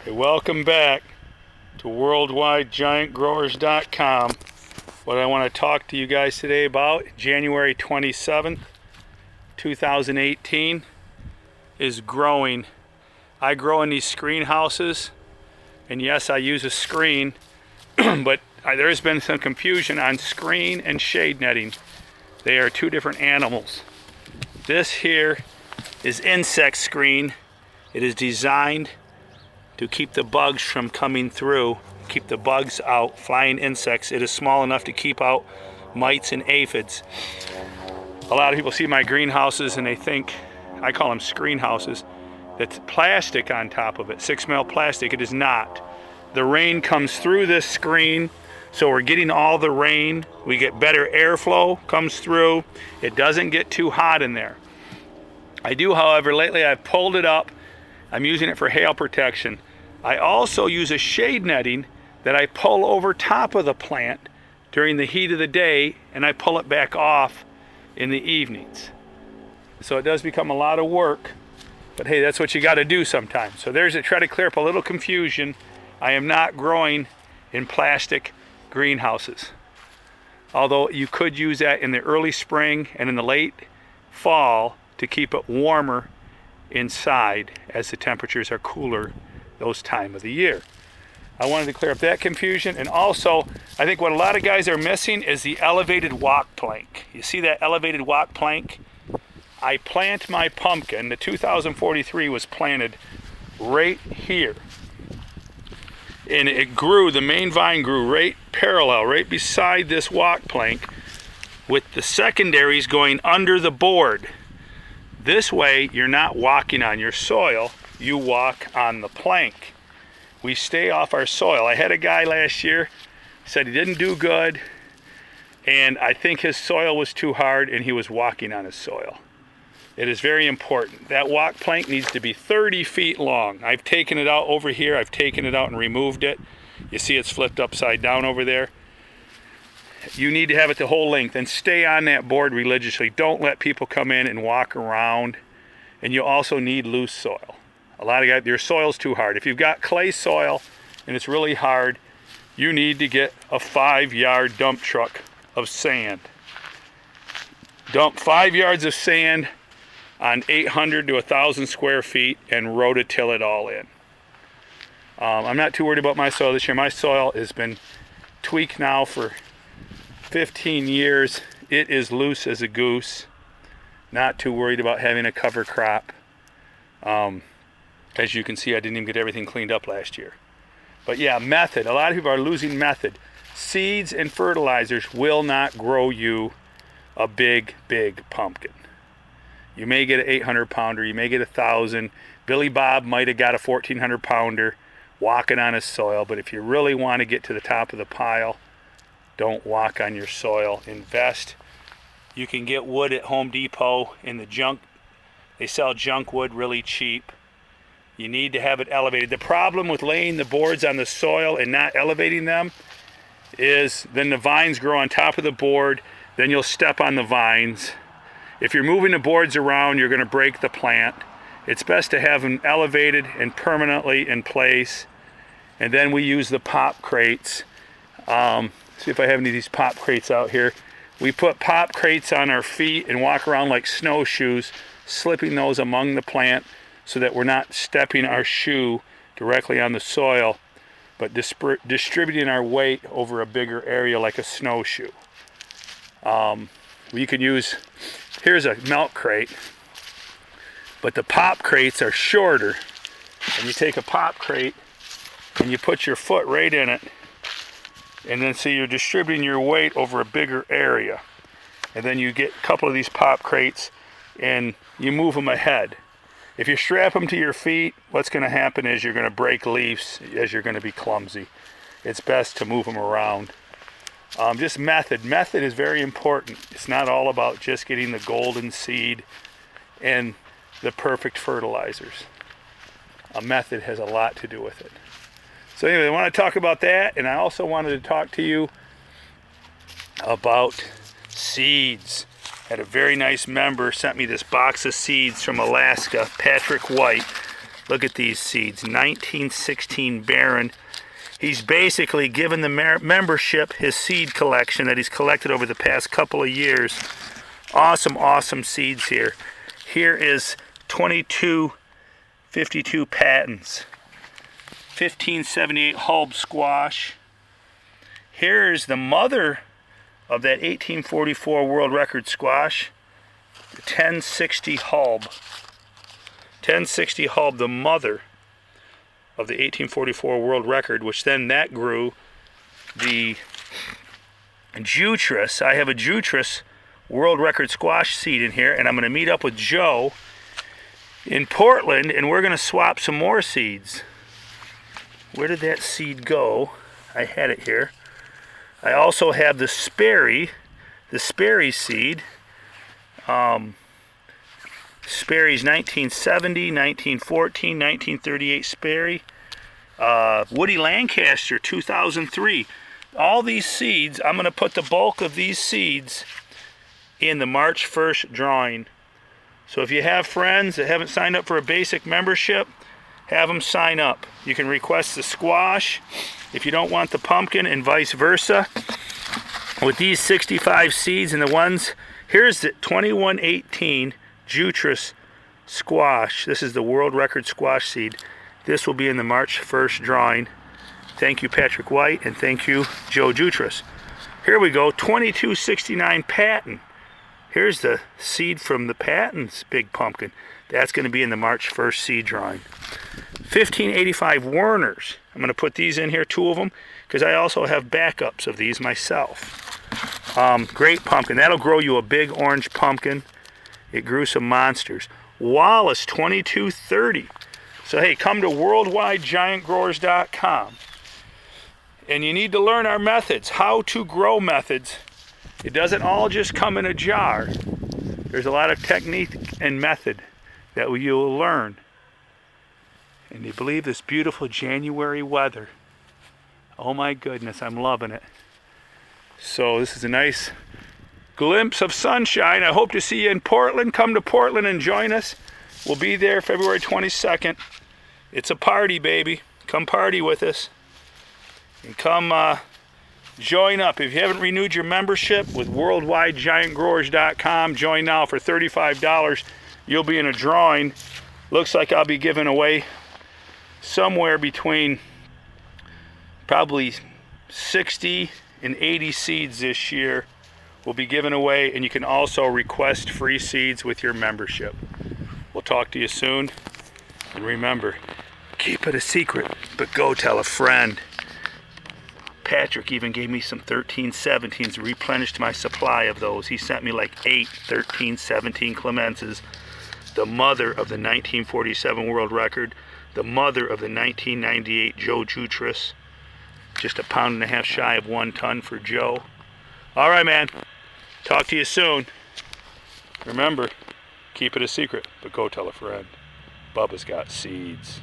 Hey, welcome back to WorldwideGiantGrowers.com. What I want to talk to you guys today about, January 27th, 2018, is growing. I grow in these screen houses, and yes, I use a screen, but there's been some confusion on screen and shade netting. They are two different animals. This here is insect screen. It is designed to keep the bugs from coming through, keep the bugs out, flying insects. It is small enough to keep out mites and aphids. A lot of people see my greenhouses and they think, I call them screen houses, that's plastic on top of it, 6 mil plastic. It is not. The rain comes through this screen, so we're getting all the rain. We get better airflow comes through. It doesn't get too hot in there. I do, however, lately I've pulled it up. I'm using it for hail protection. I also use a shade netting that I pull over top of the plant during the heat of the day, and I pull it back off in the evenings. So it does become a lot of work, but hey, that's what you got to do sometimes. So there's it. Try to clear up a little confusion. I am not growing in plastic greenhouses. Although you could use that in the early spring and in the late fall to keep it warmer inside as the temperatures are cooler those time of the year. I wanted to clear up that confusion, and also I think what a lot of guys are missing is the elevated walk plank. You see that elevated walk plank? I plant my pumpkin, the 2043 was planted right here, and it grew, the main vine grew right parallel, right beside this walk plank, with the secondaries going under the board. This way, you're not walking on your soil, you walk on the plank. We stay off our soil. I had a guy last year, said he didn't do good, and I think his soil was too hard and he was walking on his soil. It is very important. That walk plank needs to be 30 feet long. I've taken it out over here, I've taken it out and removed it. You see it's flipped upside down over there. You need to have it the whole length and stay on that board religiously. Don't let people come in and walk around. And you also need loose soil. A lot of guys, your soil's too hard. If you've got clay soil and it's really hard, you need to get a 5-yard dump truck of sand. Dump 5 yards of sand on 800 to 1,000 square feet and rototill it all in. I'm not too worried about my soil this year. My soil has been tweaked now for 15 years. It is loose as a goose. Not too worried about having a cover crop. As you can see, I didn't even get everything cleaned up last year. But yeah, method. A lot of people are losing method. Seeds and fertilizers will not grow you a big, big pumpkin. You may get an 800 pounder, you may get 1,000. Billy Bob might have got a 1,400 pounder walking on his soil, but if you really want to get to the top of the pile, don't walk on your soil. Invest. You can get wood at Home Depot in the junk. They sell junk wood really cheap. You need to have it elevated. The problem with laying the boards on the soil and not elevating them is then the vines grow on top of the board, then you'll step on the vines. If you're moving the boards around, you're going to break the plant. It's best to have them elevated and permanently in place. And then we use the pop crates. See if I have any of these pop crates out here. We put pop crates on our feet and walk around like snowshoes, slipping those among the plant so that we're not stepping our shoe directly on the soil, but distributing our weight over a bigger area like a snowshoe. We could use, here's a milk crate, but the pop crates are shorter. And you take a pop crate and you put your foot right in it, and then so you're distributing your weight over a bigger area. And then you get a couple of these pop crates and you move them ahead. If you strap them to your feet, what's going to happen is you're going to break leaves as you're going to be clumsy. It's best to move them around. Just method. Method is very important. It's not all about just getting the golden seed and the perfect fertilizers. A method has a lot to do with it. So anyway, I want to talk about that, and I also wanted to talk to you about seeds. Had a very nice member sent me this box of seeds from Alaska, Patrick White. Look at these seeds, 1916 Barron. He's basically given the membership his seed collection that he's collected over the past couple of years. Awesome, awesome seeds here. Here is 2252 Pattons, 1578 Hulb Squash. Here's the mother of that 1844 world record squash, the 1060 Hulb. 1060 Hulb, the mother of the 1844 world record, which then that grew the Jutras. I have a Jutras world record squash seed in here, and I'm going to meet up with Joe in Portland, and we're going to swap some more seeds. Where did that seed go? I had it here. I also have the Sperry seed. Sperry's 1970, 1914, 1938 Sperry. Woody Lancaster, 2003. All these seeds, I'm going to put the bulk of these seeds in the March 1st drawing. So if you have friends that haven't signed up for a basic membership, have them sign up. You can request the squash if you don't want the pumpkin, and vice versa. With these 65 seeds and the ones, here's the 2118 Jutras squash. This is the world record squash seed. This will be in the March 1st drawing. Thank you, Patrick White, and thank you, Joe Jutras. Here we go, 2269 Patton. Here's the seed from the Patton's big pumpkin. That's going to be in the March 1st seed drawing. 1585 Werner's. I'm going to put these in here, 2 of them, because I also have backups of these myself. Great pumpkin. That'll grow you a big orange pumpkin. It grew some monsters. Wallace 2230. So hey, come to worldwidegiantgrowers.com. And you need to learn our methods, how to grow methods. It doesn't all just come in a jar. There's a lot of technique and method that you will learn. And you believe this beautiful January weather. Oh my goodness, I'm loving it. So this is a nice glimpse of sunshine. I hope to see you in Portland. Come to Portland and join us. We'll be there February 22nd. It's a party, baby. Come party with us. And come join up. If you haven't renewed your membership with worldwidegiantgrowers.com, join now for $35. You'll be in a drawing. Looks like I'll be giving away somewhere between probably 60 and 80 seeds this year. Will be given away, and you can also request free seeds with your membership. We'll talk to you soon. And remember, keep it a secret, but go tell a friend. Patrick even gave me some 1317s, replenished my supply of those. He sent me like 8 1317 Clemenses, the mother of the 1947 world record, the mother of the 1998 Joe Jutras. Just 1.5 pounds shy of 1 ton for Joe. All right, man. Talk to you soon. Remember, keep it a secret, but go tell a friend. Bubba's got seeds.